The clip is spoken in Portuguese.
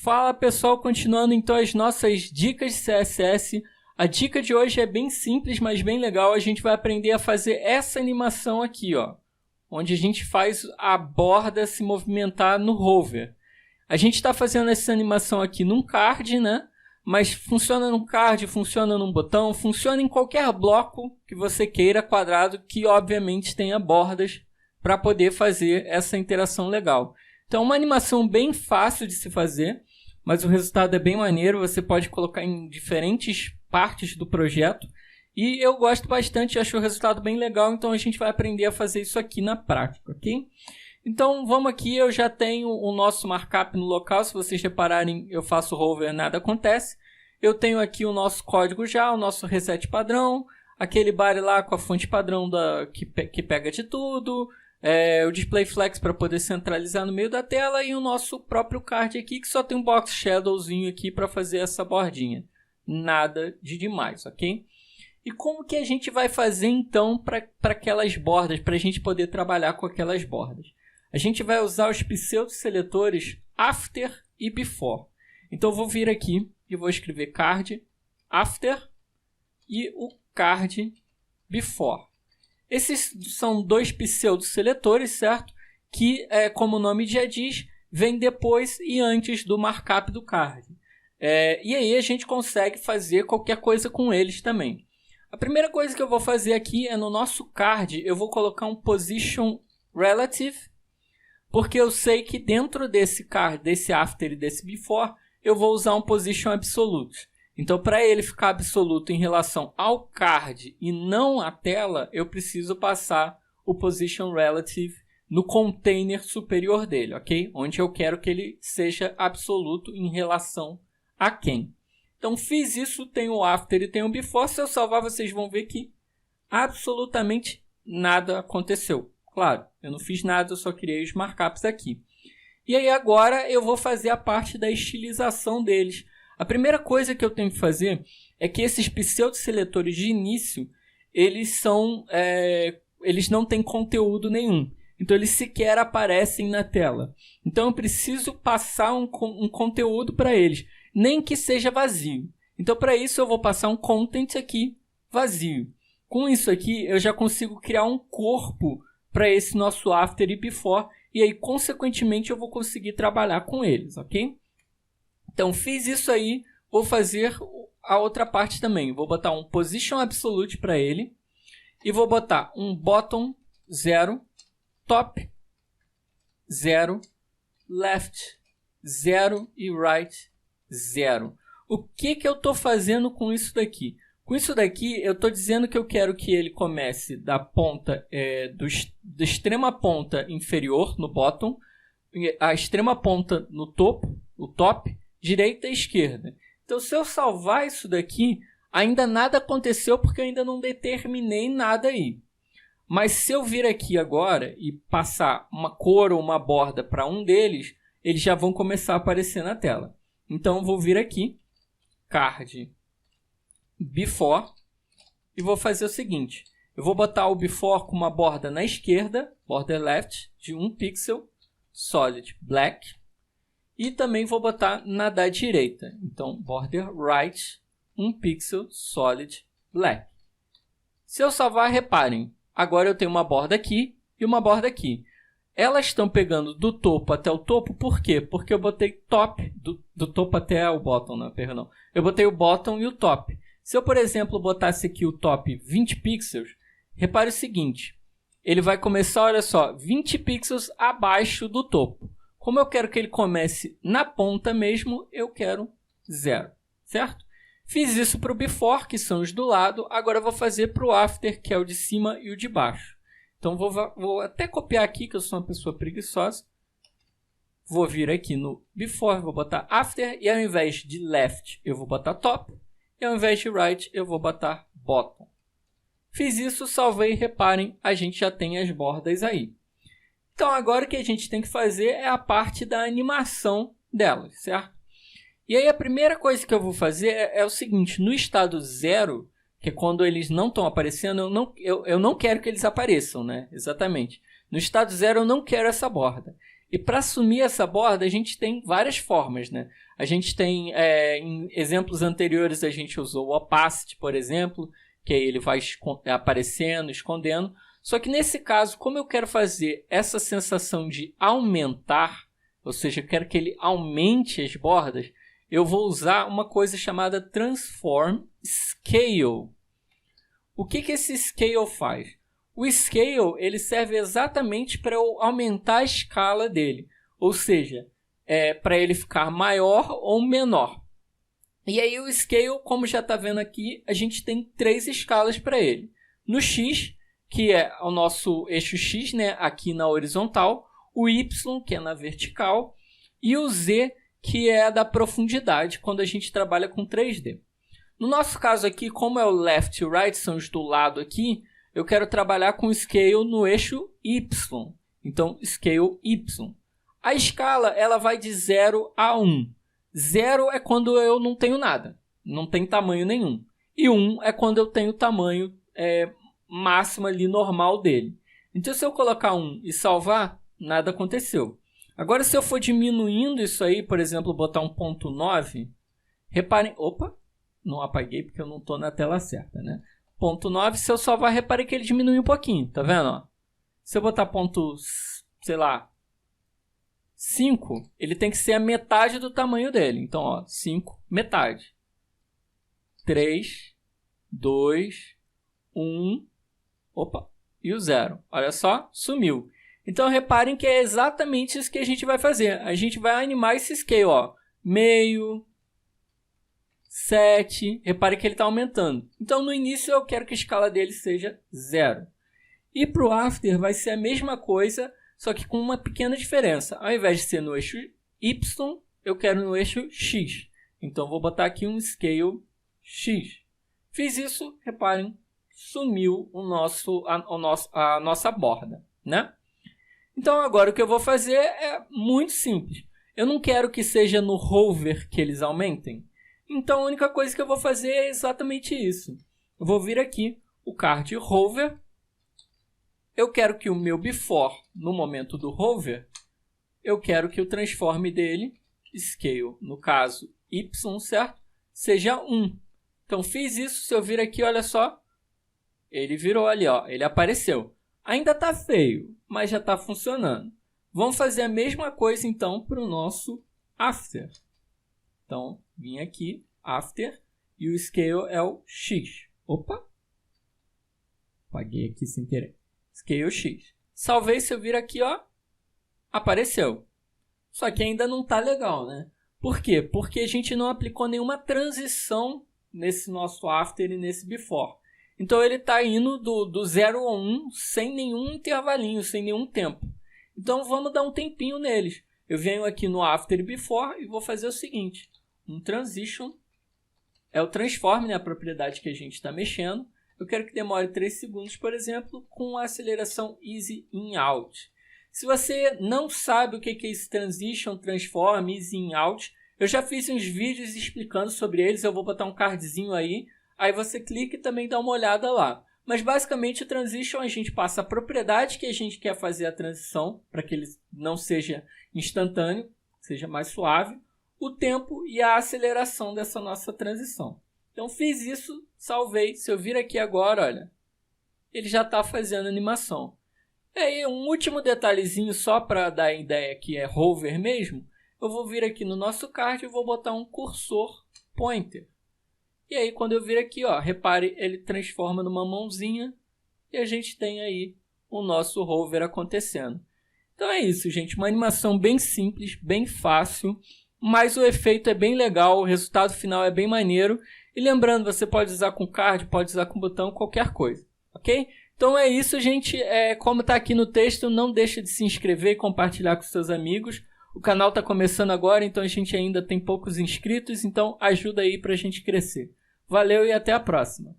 Fala pessoal, continuando então as nossas dicas de CSS. A dica de hoje é bem simples, mas bem legal. A gente vai aprender a fazer essa animação aqui, ó, onde a gente faz a borda se movimentar no hover. A gente está fazendo essa animação aqui num card, né? Mas funciona num card, funciona num botão, funciona em qualquer bloco que você queira, quadrado, que obviamente tenha bordas para poder fazer essa interação legal. Então, uma animação bem fácil de se fazer, mas o resultado é bem maneiro. Você pode colocar em diferentes partes do projeto. E eu gosto bastante, acho o resultado bem legal, então a gente vai aprender a fazer isso aqui na prática, ok? Então, vamos aqui, eu já tenho o nosso markup no local. Se vocês repararem, eu faço hover, nada acontece. Eu tenho aqui o nosso código já, o nosso reset padrão, aquele bar lá com a fonte padrão que pega de tudo, o display flex para poder centralizar no meio da tela e o nosso próprio card aqui, que só tem um box shadowzinho aqui para fazer essa bordinha. Nada de demais, ok? E como que a gente vai fazer então para aquelas bordas, para a gente poder trabalhar com aquelas bordas? A gente vai usar os pseudo-seletores after e before. Então eu vou vir aqui e vou escrever card after e o card before. Esses são dois pseudo-seletores, certo? Que, como o nome já diz, vem depois e antes do markup do card. E aí a gente consegue fazer qualquer coisa com eles também. A primeira coisa que eu vou fazer aqui é no nosso card, eu vou colocar um position relative, porque eu sei que dentro desse card, desse after e desse before, eu vou usar um position absolute. Então, para ele ficar absoluto em relação ao card e não à tela, eu preciso passar o position relative no container superior dele, ok? Onde eu quero que ele seja absoluto em relação a quem. Então, fiz isso, tem o after e tem o before. Se eu salvar, vocês vão ver que absolutamente nada aconteceu. Claro, eu não fiz nada, eu só criei os markups aqui. E aí agora eu vou fazer a parte da estilização deles. A primeira coisa que eu tenho que fazer é que esses pseudo-seletores de início, eles não têm conteúdo nenhum. Então, eles sequer aparecem na tela. Então, eu preciso passar um conteúdo para eles, nem que seja vazio. Então, para isso, eu vou passar um content aqui vazio. Com isso aqui, eu já consigo criar um corpo para esse nosso after e before. E aí, consequentemente, eu vou conseguir trabalhar com eles, ok? Então, fiz isso aí, vou fazer a outra parte também. Vou botar um position absolute para ele. E vou botar um bottom 0, top 0, left 0 e right 0. O que eu estou fazendo com isso daqui? Com isso daqui, eu estou dizendo que eu quero que ele comece da ponta, da extrema ponta inferior, no bottom, a extrema ponta no topo, o top, direita e esquerda. Então, se eu salvar isso daqui, ainda nada aconteceu porque eu ainda não determinei nada aí. Mas se eu vir aqui agora e passar uma cor ou uma borda para um deles, eles já vão começar a aparecer na tela. Então, eu vou vir aqui, card before, e vou fazer o seguinte. Eu vou botar o before com uma borda na esquerda, border left, de 1 pixel, solid black. E também vou botar na da direita. Então, border right, 1 pixel, solid black. Se eu salvar, reparem. Agora eu tenho uma borda aqui e uma borda aqui. Elas estão pegando do topo até o topo, por quê? Porque eu botei top, do topo até o bottom, não, perdão. Eu botei o bottom e o top. Se eu, por exemplo, botasse aqui o top 20 pixels, repare o seguinte. Ele vai começar, olha só, 20 pixels abaixo do topo. Como eu quero que ele comece na ponta mesmo, eu quero 0, certo? Fiz isso para o before, que são os do lado. Agora eu vou fazer para o after, que é o de cima e o de baixo. Então, vou até copiar aqui, que eu sou uma pessoa preguiçosa. Vou vir aqui no before, vou botar after. E ao invés de left, eu vou botar top. E ao invés de right, eu vou botar bottom. Fiz isso, salvei. Reparem, a gente já tem as bordas aí. Então, agora o que a gente tem que fazer é a parte da animação delas, certo? E aí, a primeira coisa que eu vou fazer é o seguinte. No estado 0, que é quando eles não estão aparecendo, eu não quero que eles apareçam, né? Exatamente. No estado 0, eu não quero essa borda. E para assumir essa borda, a gente tem várias formas, né? A gente tem, em exemplos anteriores, a gente usou o opacity, por exemplo, que aí ele vai aparecendo, escondendo. Só que nesse caso, como eu quero fazer essa sensação de aumentar, ou seja, eu quero que ele aumente as bordas, eu vou usar uma coisa chamada Transform Scale. O que esse Scale faz? O Scale ele serve exatamente para eu aumentar a escala dele, ou seja, para ele ficar maior ou menor. E aí o Scale, como já está vendo aqui, a gente tem 3 escalas para ele. No X, que é o nosso eixo X, né, aqui na horizontal, o Y, que é na vertical, e o Z, que é da profundidade, quando a gente trabalha com 3D. No nosso caso aqui, como é o left e right, são os do lado aqui, eu quero trabalhar com Scale no eixo Y. Então, Scale Y. A escala ela vai de 0 a 1. 0 é quando eu não tenho nada, não tem tamanho nenhum. E 1 é quando eu tenho o tamanho máximo ali normal dele. Então, se eu colocar 1 e salvar, nada aconteceu. Agora, se eu for diminuindo isso aí, por exemplo, botar um 0.9, reparem... Opa, não apaguei porque eu não estou na tela certa, né? 0.9, se eu salvar, reparem que ele diminui um pouquinho, tá vendo? Ó? Se eu botar sei lá, 5, ele tem que ser a metade do tamanho dele. Então, ó, 5, metade. 3, 2, 1, opa, e o 0. Olha só, sumiu. Então, reparem que é exatamente isso que a gente vai fazer. A gente vai animar esse scale, ó, meio, 7, repare que ele está aumentando. Então, no início, eu quero que a escala dele seja 0. E para o after vai ser a mesma coisa, só que com uma pequena diferença. Ao invés de ser no eixo Y, eu quero no eixo X. Então, vou botar aqui um scale X. Fiz isso, reparem, sumiu a nossa borda, né? Então, agora o que eu vou fazer é muito simples. Eu não quero que seja no hover que eles aumentem. Então, a única coisa que eu vou fazer é exatamente isso. Eu vou vir aqui, o card hover. Eu quero que o meu before, no momento do hover, eu quero que o transforme dele, scale, no caso y, certo? Seja 1. Então, fiz isso. Se eu vir aqui, olha só, ele virou ali, ó, ele apareceu. Ainda está feio, mas já está funcionando. Vamos fazer a mesma coisa, então, para o nosso after. Então, vim aqui, after, e o scale é o X. Opa! Apaguei aqui sem querer. Scale X. Salvei, se eu vir aqui, ó, apareceu. Só que ainda não está legal, né? Por quê? Porque a gente não aplicou nenhuma transição nesse nosso after e nesse before. Então, ele está indo do 0 a 1 sem nenhum intervalinho, sem nenhum tempo. Então, vamos dar um tempinho neles. Eu venho aqui no after e before e vou fazer o seguinte. Um transition é o transform, né, a propriedade que a gente está mexendo. Eu quero que demore 3 segundos, por exemplo, com a aceleração easy in out. Se você não sabe o que é esse transition, transform, easy in out, eu já fiz uns vídeos explicando sobre eles. Eu vou botar um cardzinho aí. Aí você clica e também dá uma olhada lá. Mas basicamente o transition a gente passa a propriedade que a gente quer fazer a transição, para que ele não seja instantâneo, seja mais suave, o tempo e a aceleração dessa nossa transição. Então fiz isso, salvei. Se eu vir aqui agora, olha, ele já está fazendo animação. E aí um último detalhezinho só para dar a ideia que é hover mesmo, eu vou vir aqui no nosso card e vou botar um cursor pointer. E aí, quando eu vir aqui, ó, repare, ele transforma numa mãozinha e a gente tem aí o nosso hover acontecendo. Então é isso, gente. Uma animação bem simples, bem fácil, mas o efeito é bem legal, o resultado final é bem maneiro. E lembrando, você pode usar com card, pode usar com botão, qualquer coisa, ok? Então é isso, gente. Como está aqui no texto, não deixa de se inscrever e compartilhar com seus amigos. O canal está começando agora, então a gente ainda tem poucos inscritos, então ajuda aí para a gente crescer. Valeu e até a próxima!